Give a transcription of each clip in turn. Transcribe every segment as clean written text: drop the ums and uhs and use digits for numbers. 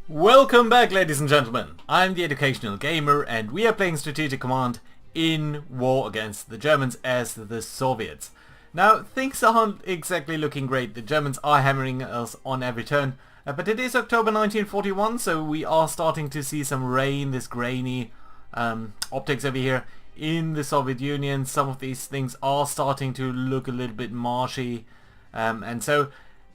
Welcome back, ladies and gentlemen. I'm the Educational Gamer and we are playing Strategic Command in war against the Germans as the Soviets. Now, things aren't exactly looking great. The Germans are hammering us on every turn, but it is October 1941, so we are starting to see some rain, this grainy optics over here in the Soviet Union. Some of these things are starting to look a little bit marshy, and so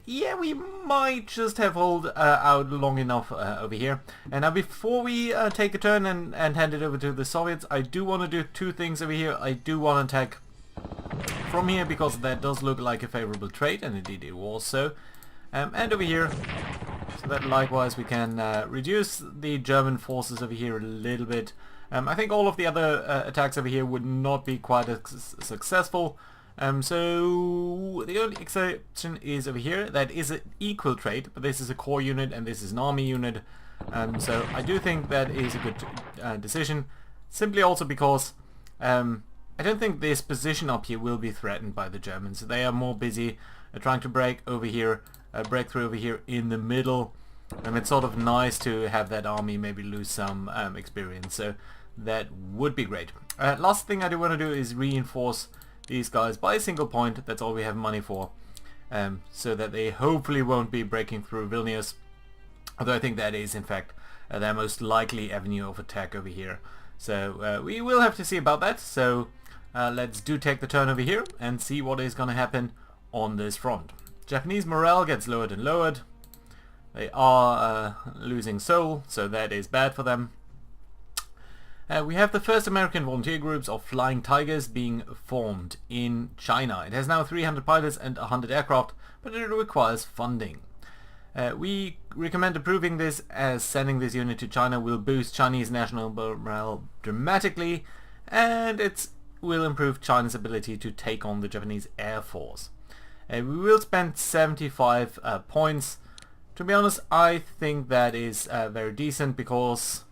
yeah, we might just have hold out long enough over here. And now before we take a turn and hand it over to the Soviets, I do want to do two things over here. I do want to attack from here because that does look like a favorable trade, and indeed it was so. And over here, so that likewise we can reduce the German forces over here a little bit. I think all of the other attacks over here would not be quite as successful. So the only exception is over here. That is an equal trade, but this is a core unit and this is an army unit. So I do think that is a good decision. Simply also because I don't think this position up here will be threatened by the Germans. They are more busy trying to break over here, break through over here in the middle. And it's sort of nice to have that army maybe lose some experience. So that would be great. Last thing I do want to do is reinforce these guys by a single point. That's all we have money for, so that they hopefully won't be breaking through Vilnius, although I think that is in fact their most likely avenue of attack over here. So we will have to see about that. So let's take the turn over here and see what is going to happen on this front. Japanese morale gets lowered and lowered. They are losing soul, so that is bad for them. We have the first American volunteer groups of Flying Tigers being formed in China. It has now 300 pilots and 100 aircraft, but it requires funding. We recommend approving this, as sending this unit to China will boost Chinese national morale dramatically, and it will improve China's ability to take on the Japanese Air Force. We will spend 75 points. To be honest, I think that is very decent, because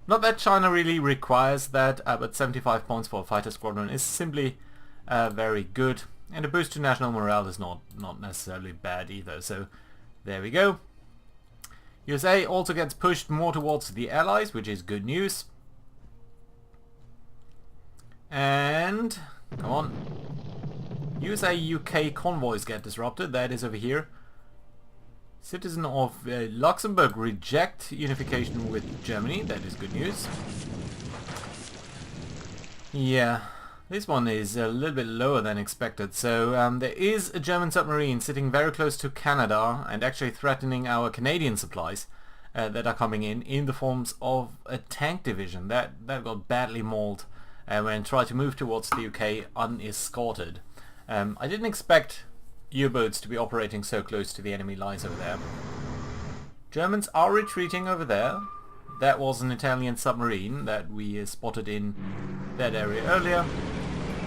not that China really requires that, but 75 points for a fighter squadron is simply very good. And a boost to national morale is not necessarily bad either, so there we go. USA also gets pushed more towards the Allies, which is good news. And, come on. USA-UK convoys get disrupted, that is over here. Citizen of Luxembourg reject unification with Germany. That is good news. Yeah, this one is a little bit lower than expected. So there is a German submarine sitting very close to Canada and actually threatening our Canadian supplies that are coming in the forms of a tank division. That got badly mauled when tried to move towards the UK unescorted. I didn't expect U-boats to be operating so close to the enemy lines over there. Germans are retreating over there. That was an Italian submarine that we spotted in that area earlier.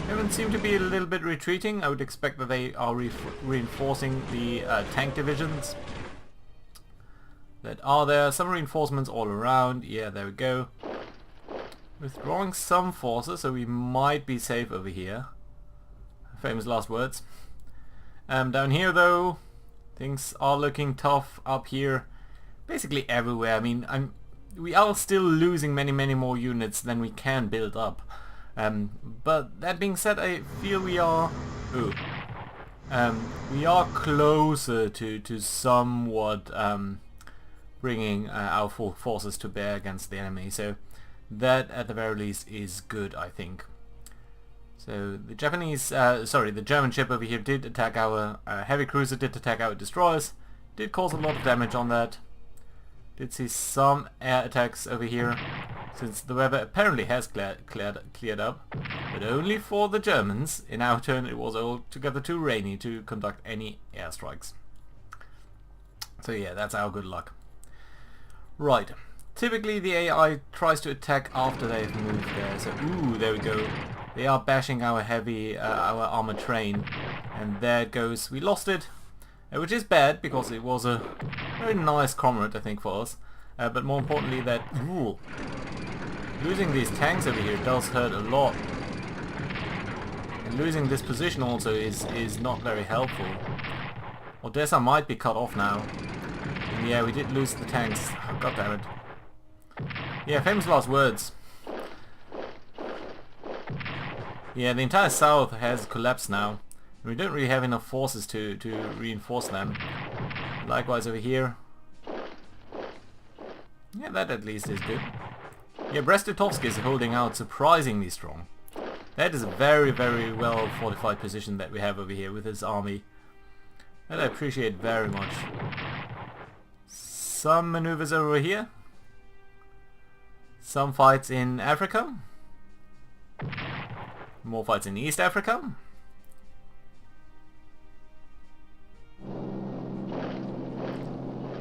Germans seem to be a little bit retreating. I would expect that they are reinforcing the tank divisions that are there. Some reinforcements all around. Yeah, there we go. Withdrawing some forces, so we might be safe over here. Famous last words. Down here though, things are looking tough up here. Basically everywhere. I mean, we are still losing many more units than we can build up. But that being said, I feel we are closer to somewhat bringing our full forces to bear against the enemy. So that at the very least is good, I think. So the the German ship over here did attack our heavy cruiser, did attack our destroyers, did cause a lot of damage on that. Did see some air attacks over here, since the weather apparently has cleared up, but only for the Germans. In our turn it was altogether too rainy to conduct any airstrikes. So yeah, that's our good luck. Right. Typically the AI tries to attack after they've moved there, so ooh, there we go. They are bashing our heavy, our armored train, and there it goes. We lost it, which is bad because it was a very nice comrade, I think, for us. But more importantly, that losing these tanks over here does hurt a lot, and losing this position also is not very helpful. Odessa might be cut off now. Yeah, we did lose the tanks. Oh, God damn it. Yeah, famous last words. Yeah, the entire south has collapsed now. We don't really have enough forces to reinforce them. Likewise over here. Yeah, that at least is good. Yeah, Brest-Litovsk is holding out surprisingly strong. That is a very, very well fortified position that we have over here with this army. That I appreciate very much. Some maneuvers over here. Some fights in Africa. More fights in East Africa.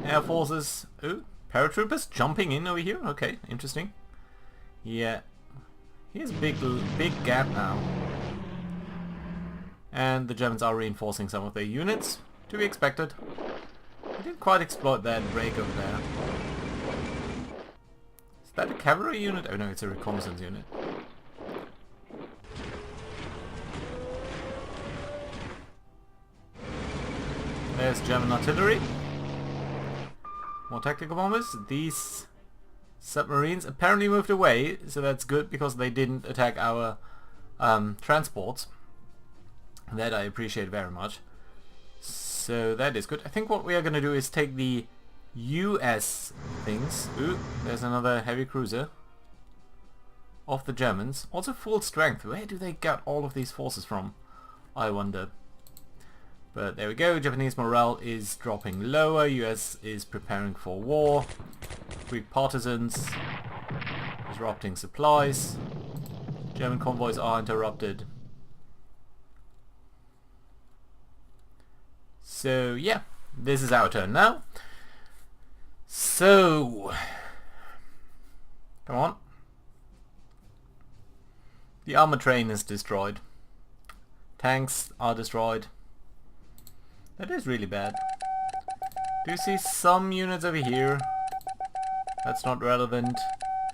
Air forces. Ooh, paratroopers jumping in over here. Okay, interesting. Yeah. Here's a big gap now. And the Germans are reinforcing some of their units. To be expected. They didn't quite exploit that break over there. Is that a cavalry unit? Oh no, it's a reconnaissance unit. There's German artillery. More tactical bombers. These submarines apparently moved away, so that's good because they didn't attack our transports. That I appreciate very much. So that is good. I think what we are going to do is take the US things. Ooh, there's another heavy cruiser of the Germans. Also full strength. Where do they get all of these forces from? I wonder. But there we go. Japanese morale is dropping lower. US is preparing for war. Greek partisans disrupting supplies. German convoys are interrupted. So yeah, this is our turn now. So come on. The armor train is destroyed. Tanks are destroyed. That is really bad. Do you see some units over here? That's not relevant.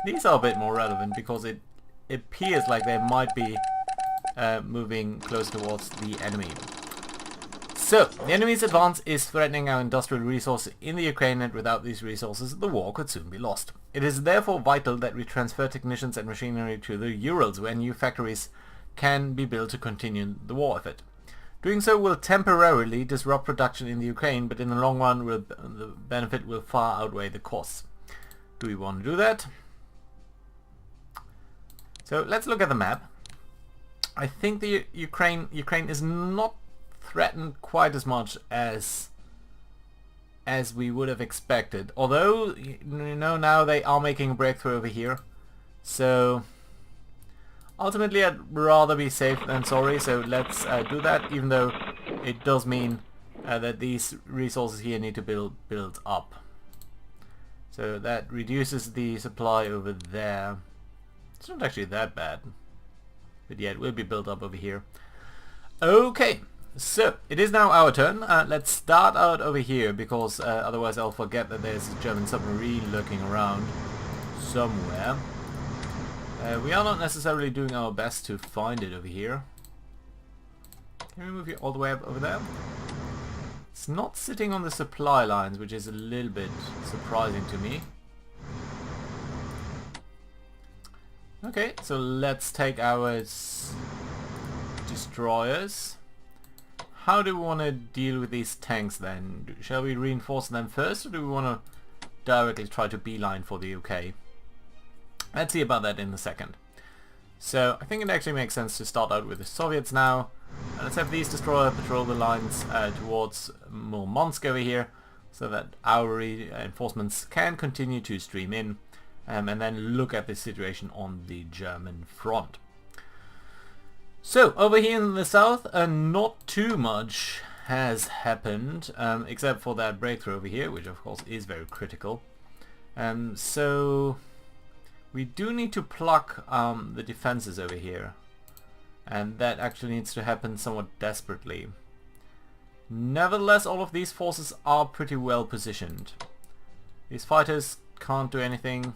These are a bit more relevant because it appears like they might be moving close towards the enemy. So, the enemy's advance is threatening our industrial resources in the Ukraine, and without these resources the war could soon be lost. It is therefore vital that we transfer technicians and machinery to the Urals, where new factories can be built to continue the war effort. Doing so will temporarily disrupt production in the Ukraine, but in the long run the benefit will far outweigh the costs. Do we want to do that? So let's look at the map. I think the Ukraine is not threatened quite as much as we would have expected. Although, you know, now they are making a breakthrough over here. So ultimately I'd rather be safe than sorry, so let's do that, even though it does mean that these resources here need to build up. So that reduces the supply over there. It's not actually that bad. But yeah, it will be built up over here. Okay, so it is now our turn. Let's start out over here, because otherwise I'll forget that there's a German submarine lurking around somewhere. We are not necessarily doing our best to find it over here. Can we move it all the way up over there? It's not sitting on the supply lines, which is a little bit surprising to me. Okay, so let's take our destroyers. How do we want to deal with these tanks then? Shall we reinforce them first, or do we want to directly try to beeline for the UK? Let's see about that in a second. So I think it actually makes sense to start out with the Soviets now. Let's have these destroyers patrol the lines towards Murmansk over here, so that our reinforcements can continue to stream in, and then look at the situation on the German front. So over here in the south, not too much has happened, except for that breakthrough over here, which of course is very critical. So we do need to pluck the defenses over here, and that actually needs to happen somewhat desperately. Nevertheless, all of these forces are pretty well positioned. These fighters can't do anything.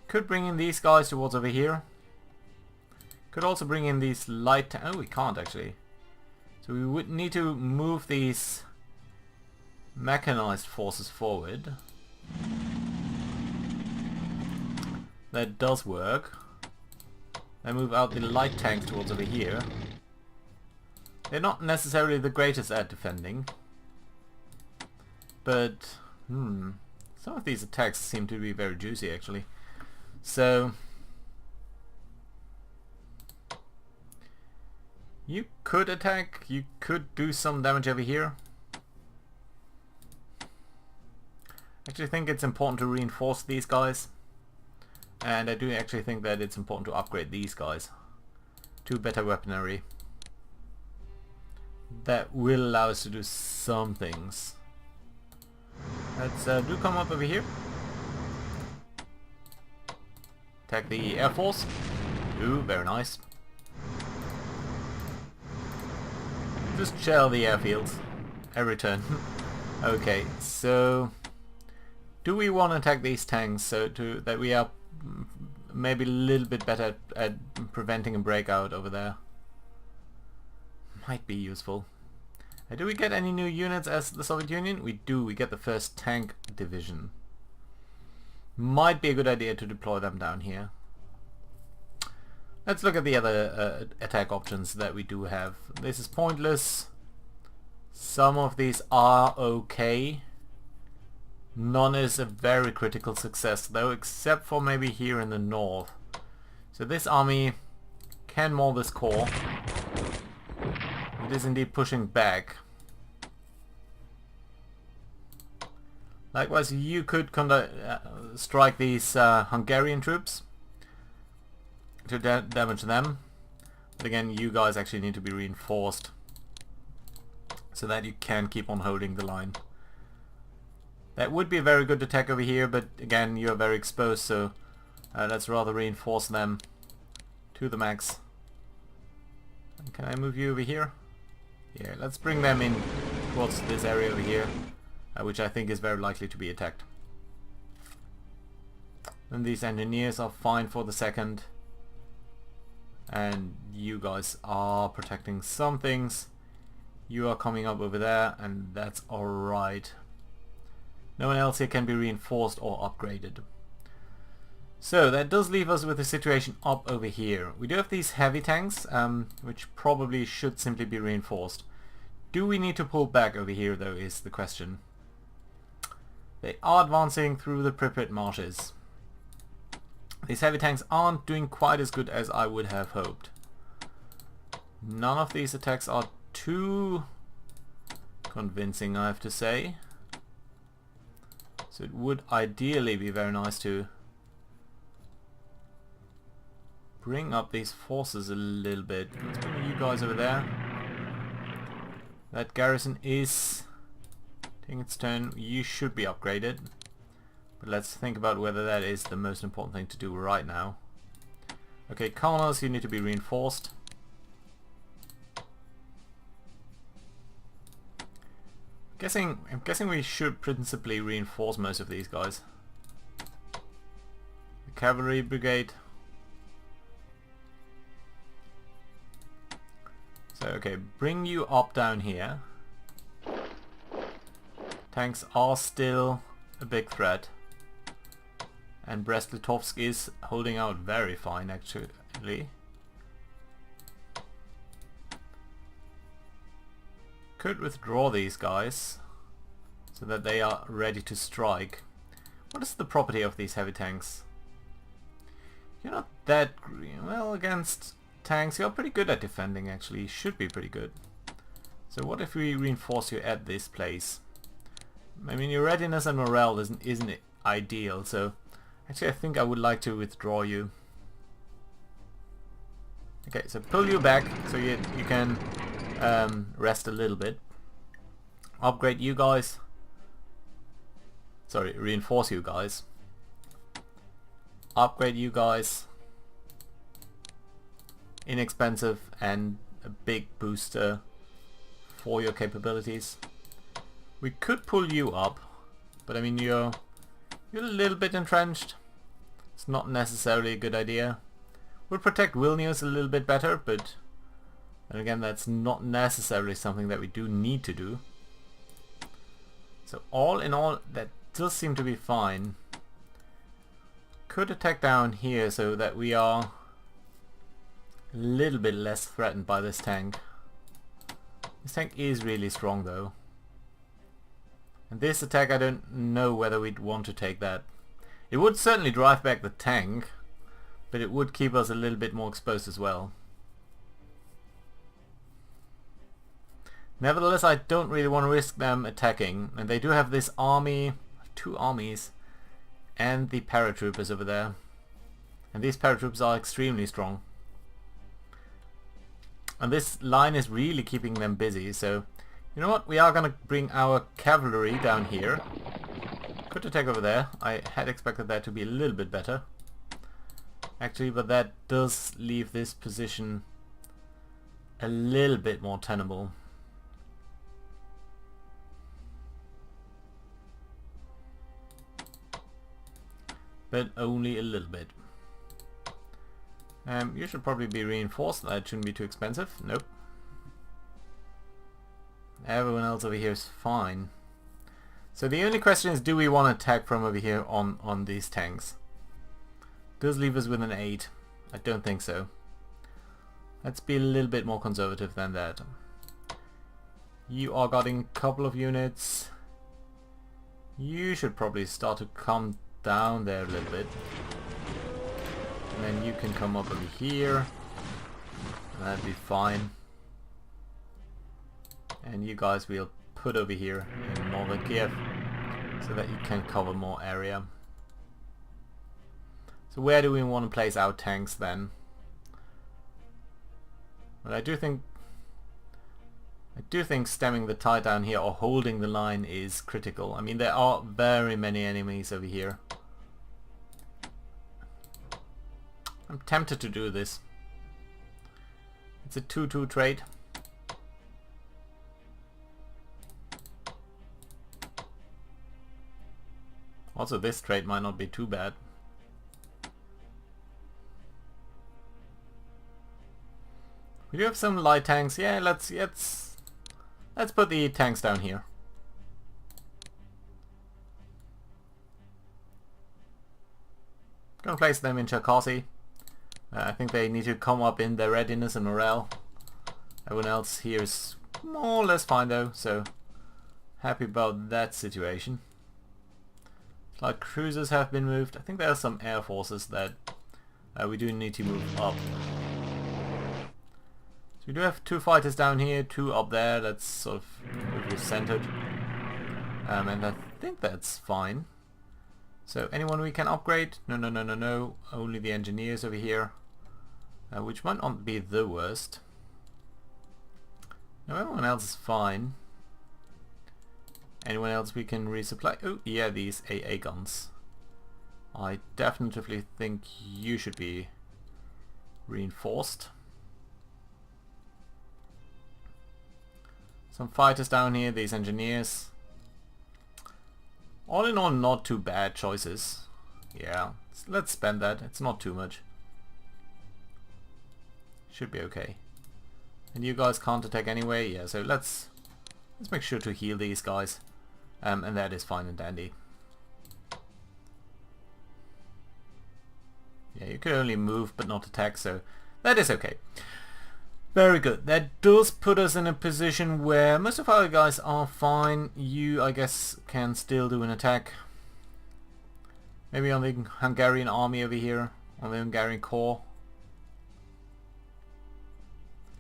Could bring in these guys towards over here. Could also bring in these light... Oh, we can't actually. So we would need to move these mechanized forces forward. That does work. Then move out the light tanks towards over here. They're not necessarily the greatest at defending. But, some of these attacks seem to be very juicy actually. So, you could attack, you could do some damage over here. I actually think it's important to reinforce these guys. And I do actually think that it's important to upgrade these guys to better weaponry. That will allow us to do some things. Let's do come up over here. Attack the Air Force. Ooh, very nice. Just shell the airfields every turn. Okay, so do we want to attack these tanks so that we are maybe a little bit better at preventing a breakout over there? Might be useful. Do we get any new units as the Soviet Union? We do. We get the first tank division. Might be a good idea to deploy them down here. Let's look at the other attack options that we do have. This is pointless. Some of these are okay. None is a very critical success though, except for maybe here in the north. So this army can maul this core. It is indeed pushing back. Likewise, you could strike these Hungarian troops to damage them. But again, you guys actually need to be reinforced so that you can keep on holding the line. That would be a very good attack over here, but again, you're very exposed, so let's rather reinforce them to the max. And can I move you over here? Yeah, let's bring them in towards this area over here, which I think is very likely to be attacked. And these engineers are fine for the second. And you guys are protecting some things. You are coming up over there, and that's alright. No one else here can be reinforced or upgraded. So that does leave us with a situation up over here. We do have these heavy tanks, which probably should simply be reinforced. Do we need to pull back over here though is the question. They are advancing through the Pripyat marshes. These heavy tanks aren't doing quite as good as I would have hoped. None of these attacks are too convincing, I have to say. So it would ideally be very nice to bring up these forces a little bit. Let's bring you guys over there. That garrison is taking its turn. You should be upgraded. But let's think about whether that is the most important thing to do right now. Okay, colonels, you need to be reinforced. I'm guessing we should principally reinforce most of these guys. The cavalry brigade. So okay, bring you up down here. Tanks are still a big threat. And Brest-Litovsk is holding out very fine actually. Could withdraw these guys so that they are ready to strike. What is the property of these heavy tanks? You're not that well against tanks. You're pretty good at defending actually. You should be pretty good. So what if we reinforce you at this place? I mean, your readiness and morale isn't ideal, so actually I think I would like to withdraw you. Okay, so pull you back so you can rest a little bit. Upgrade you guys. Sorry, reinforce you guys. Upgrade you guys. Inexpensive and a big booster for your capabilities. We could pull you up, but I mean you're a little bit entrenched. It's not necessarily a good idea. We'll protect Vilnius a little bit better, but and again that's not necessarily something that we do need to do. So all in all, that does seem to be fine. Could attack down here so that we are a little bit less threatened by this tank. This tank is really strong though. And this attack, I don't know whether we'd want to take that. It would certainly drive back the tank, but it would keep us a little bit more exposed as well. Nevertheless, I don't really want to risk them attacking. And they do have this army, 2 armies, and the paratroopers over there. And these paratroopers are extremely strong. And this line is really keeping them busy, so you know what, we are going to bring our cavalry down here. Could attack over there. I had expected that to be a little bit better. Actually, but that does leave this position a little bit more tenable. But only a little bit. You should probably be reinforced. That shouldn't be too expensive. Nope. Everyone else over here is fine. So the only question is, do we want to attack from over here on these tanks? Does leave us with an 8. I don't think so. Let's be a little bit more conservative than that. You are guarding a couple of units. You should probably start to come down there a little bit. And then you can come up over here. And that'd be fine. And you guys we'll put over here in northern Kiev so that you can cover more area. So where do we want to place our tanks then? Well, I do think stemming the tide down here or holding the line is critical. I mean, there are very many enemies over here. I'm tempted to do this. It's a 2-2 trade. Also, this trade might not be too bad. We do have some light tanks. Yeah, let's put the tanks down here. Gonna place them in Cherkasy. I think they need to come up in their readiness and morale. Everyone else here is more or less fine though, so happy about that situation. Light cruisers have been moved. I think there are some air forces that we do need to move up. So we do have 2 fighters down here, 2 up there. Let's sort of move this centered. And I think that's fine. So anyone we can upgrade? No. Only the engineers over here. Which might not be the worst. No, everyone else is fine. Anyone else we can resupply? Oh yeah, these AA guns. I definitely think you should be reinforced. Some fighters down here, these engineers. All in all, not too bad choices. Yeah, let's spend that. It's not too much. Should be okay. And you guys can't attack anyway. Yeah, so let's make sure to heal these guys. And that is fine and dandy. Yeah, you can only move but not attack, so that is okay. Very good. That does put us in a position where most of our guys are fine. You, I guess, can still do an attack. Maybe on the Hungarian army over here, on the Hungarian corps.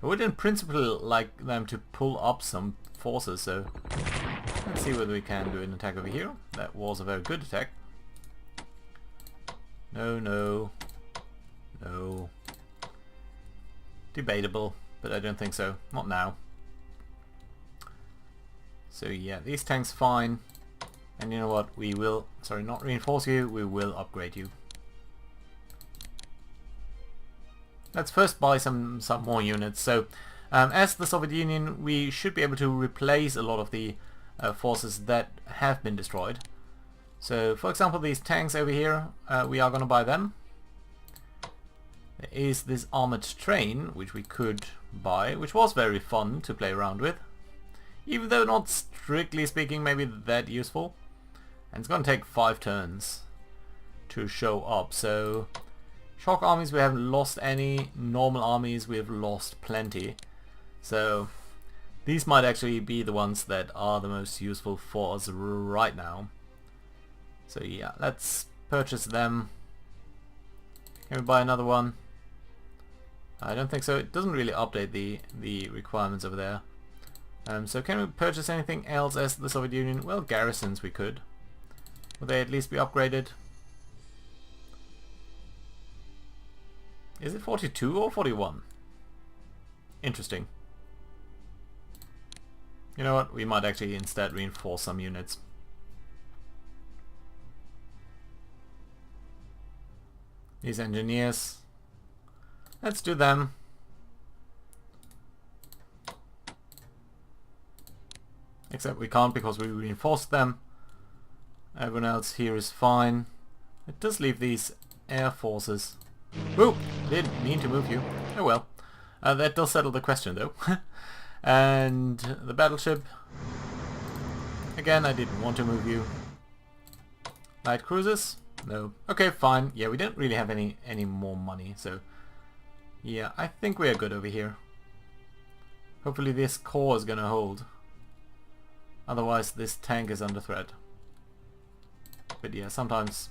I would in principle like them to pull up some forces, so let's see whether we can do an attack over here. That was a very good attack. No. Debatable, but I don't think so. Not now. So yeah, these tanks fine. And you know what? We will, sorry, not reinforce you, we will upgrade you. Let's first buy some more units. So as the Soviet Union, we should be able to replace a lot of the forces that have been destroyed. So for example, these tanks over here, we are going to buy them. There is this armored train which we could buy, which was very fun to play around with. even though not strictly speaking maybe that useful. And it's going to take 5 turns to show up. So shock armies we haven't lost any, normal armies we have lost plenty. So these might actually be the ones that are the most useful for us right now. So yeah, let's purchase them. Can we buy another one? I don't think so. It doesn't really update the requirements over there. So can we purchase anything else as the Soviet Union? Well, garrisons we could. Will they at least be upgraded? Is it 42 or 41? Interesting. You know what? We might actually instead reinforce some units. These engineers. Let's do them. Except we can't because we reinforced them. Everyone else here is fine. It does leave these air forces. Whoop! Didn't mean to move you. Oh well. That does settle the question though. And the battleship. Again, I didn't want to move you. Light cruisers? No. Okay, fine. Yeah, we don't really have any more money, so yeah, I think we are good over here. Hopefully this core is gonna hold. Otherwise this tank is under threat. But yeah, sometimes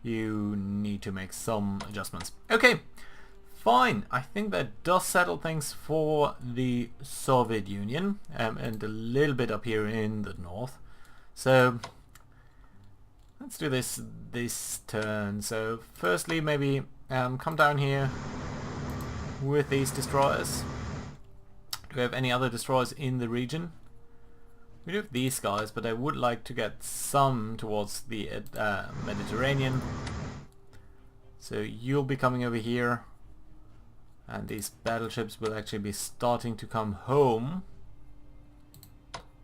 you need to make some adjustments. Okay, fine. I think that does settle things for the Soviet Union, and a little bit up here in the north. So let's do this turn. So firstly maybe come down here with these destroyers. Do we have any other destroyers in the region? We do have these guys, but I would like to get some towards the Mediterranean. So you'll be coming over here, and these battleships will actually be starting to come home.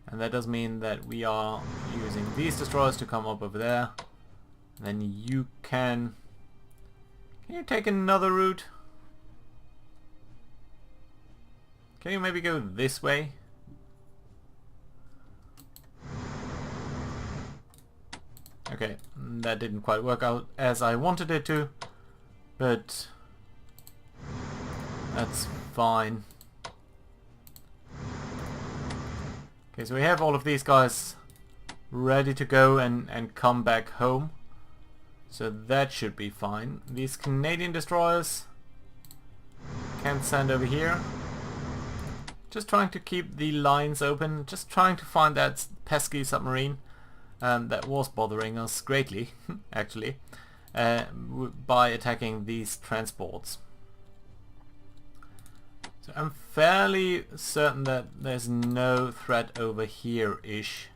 And that does mean that we are using these destroyers to come up over there. And then you can you take another route? Can you maybe go this way? Okay, that didn't quite work out as I wanted it to, but that's fine. Okay, so we have all of these guys ready to go and come back home. So that should be fine. These Canadian destroyers can send over here. Just trying to keep the lines open, just trying to find that pesky submarine. That was bothering us greatly, actually, by attacking these transports. So I'm fairly certain that there's no threat over here-ish.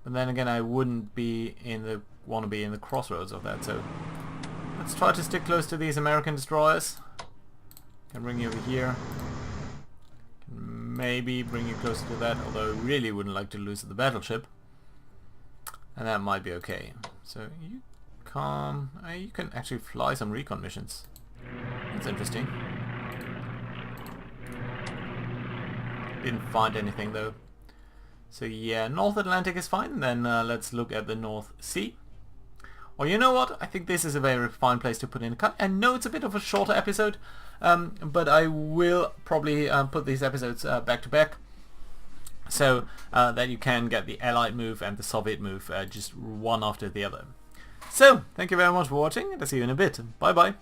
But then again, I wouldn't be want to be in the crossroads of that. So let's try to stick close to these American destroyers. Can bring you over here. Can maybe bring you closer to that, although I really wouldn't like to lose the battleship. And that might be okay. So you you can actually fly some recon missions. That's interesting. Didn't find anything though. So yeah, North Atlantic is fine. Then let's look at the North Sea. Or you know what? I think this is a very fine place to put in a cut. I know it's a bit of a shorter episode, but I will probably put these episodes back to back. So that you can get the Allied move and the Soviet move just one after the other. So, thank you very much for watching, and I'll see you in a bit. Bye bye.